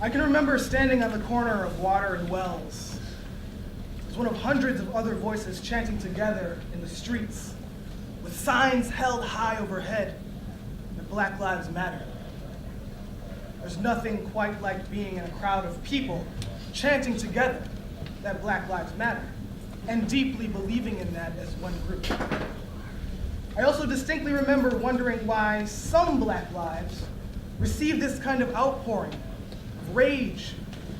I can remember standing on the corner of Water and Wells as one of hundreds of other voices chanting together in the streets with signs held high overhead that Black Lives Matter. There's nothing quite like being in a crowd of people chanting together that Black Lives Matter and deeply believing in that as one group. I also distinctly remember wondering why some Black lives receive this kind of outpouring of rage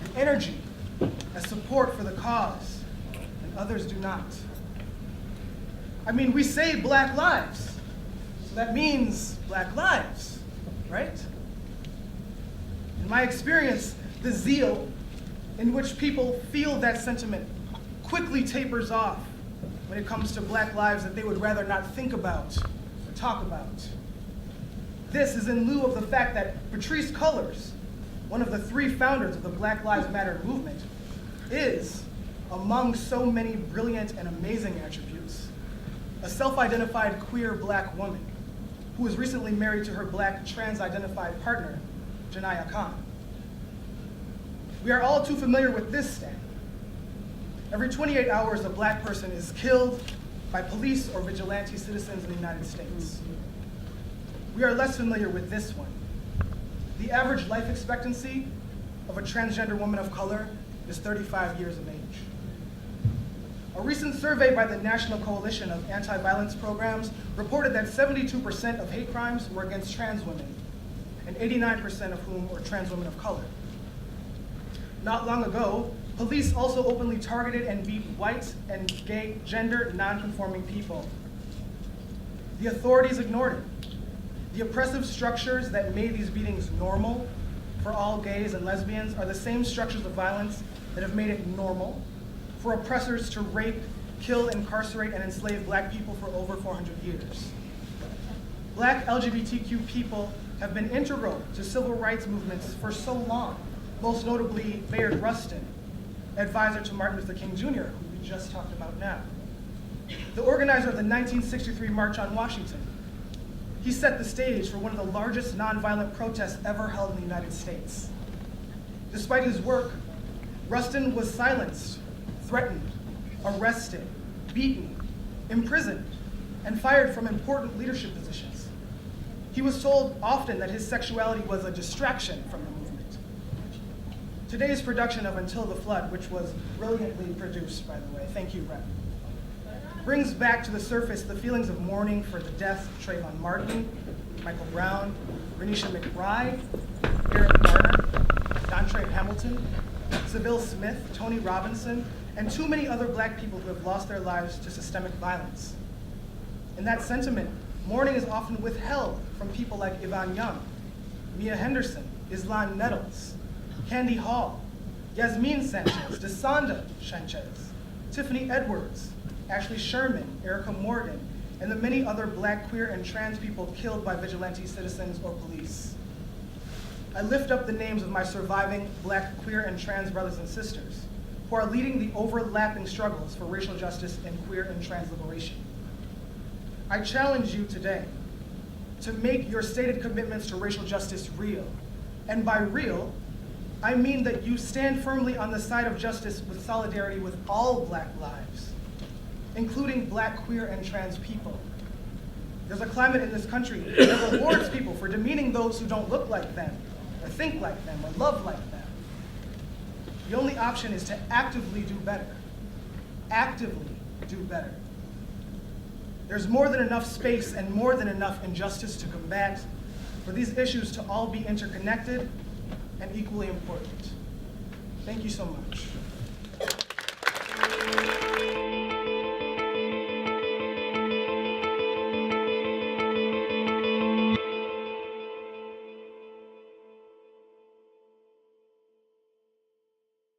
and energy as support for the cause, and others do not. I mean, we say Black lives, so that means Black lives, right? In my experience, the zeal in which people feel that sentiment quickly tapers off when it comes to Black lives that they would rather not think about or talk about. This is in lieu of the fact that Patrisse Cullors, one of the 3 founders of the Black Lives Matter movement, is, among so many brilliant and amazing attributes, a self-identified queer Black woman who was recently married to her Black trans-identified partner, Janaya Khan. We are all too familiar with this stat. Every 28 hours, a Black person is killed by police or vigilante citizens in the United States. We are less familiar with this one. The average life expectancy of a transgender woman of color is 35 years of age. A recent survey by the National Coalition of Anti-Violence Programs reported that 72% of hate crimes were against trans women, and 89% of whom were trans women of color. Not long ago, police also openly targeted and beat white and gay gender non-conforming people. The authorities ignored it. The oppressive structures that made these beatings normal for all gays and lesbians are the same structures of violence that have made it normal for oppressors to rape, kill, incarcerate, and enslave Black people for over 400 years. Black LGBTQ people have been integral to civil rights movements for so long, most notably Bayard Rustin, advisor to Martin Luther King Jr., who we just talked about now. The organizer of the 1963 March on Washington. He set the stage for one of the largest nonviolent protests ever held in the United States. Despite his work, Rustin was silenced, threatened, arrested, beaten, imprisoned, and fired from important leadership positions. He was told often that his sexuality was a distraction from the movement. Today's production of Until the Flood, which was brilliantly produced, by the way, thank you, Rep, brings back to the surface the feelings of mourning for the deaths of Trayvon Martin, Michael Brown, Renisha McBride, Eric Garner, Dontre Hamilton, Sybil Smith, Tony Robinson, and too many other Black people who have lost their lives to systemic violence. In that sentiment, mourning is often withheld from people like Yvonne Young, Mia Henderson, Islan Nettles, Candy Hall, Yasmin Sanchez, Desanda Sanchez, Tiffany Edwards, Ashley Sherman, Erica Morgan, and the many other Black, queer, and trans people killed by vigilante citizens or police. I lift up the names of my surviving Black, queer, and trans brothers and sisters who are leading the overlapping struggles for racial justice and queer and trans liberation. I challenge you today to make your stated commitments to racial justice real. And by real, I mean that you stand firmly on the side of justice with solidarity with all Black lives, including Black, queer, and trans people. There's a climate in this country that rewards people for demeaning those who don't look like them, or think like them, or love like them. The only option is to actively do better. Actively do better. There's more than enough space and more than enough injustice to combat for these issues to all be interconnected and equally important. Thank you so much.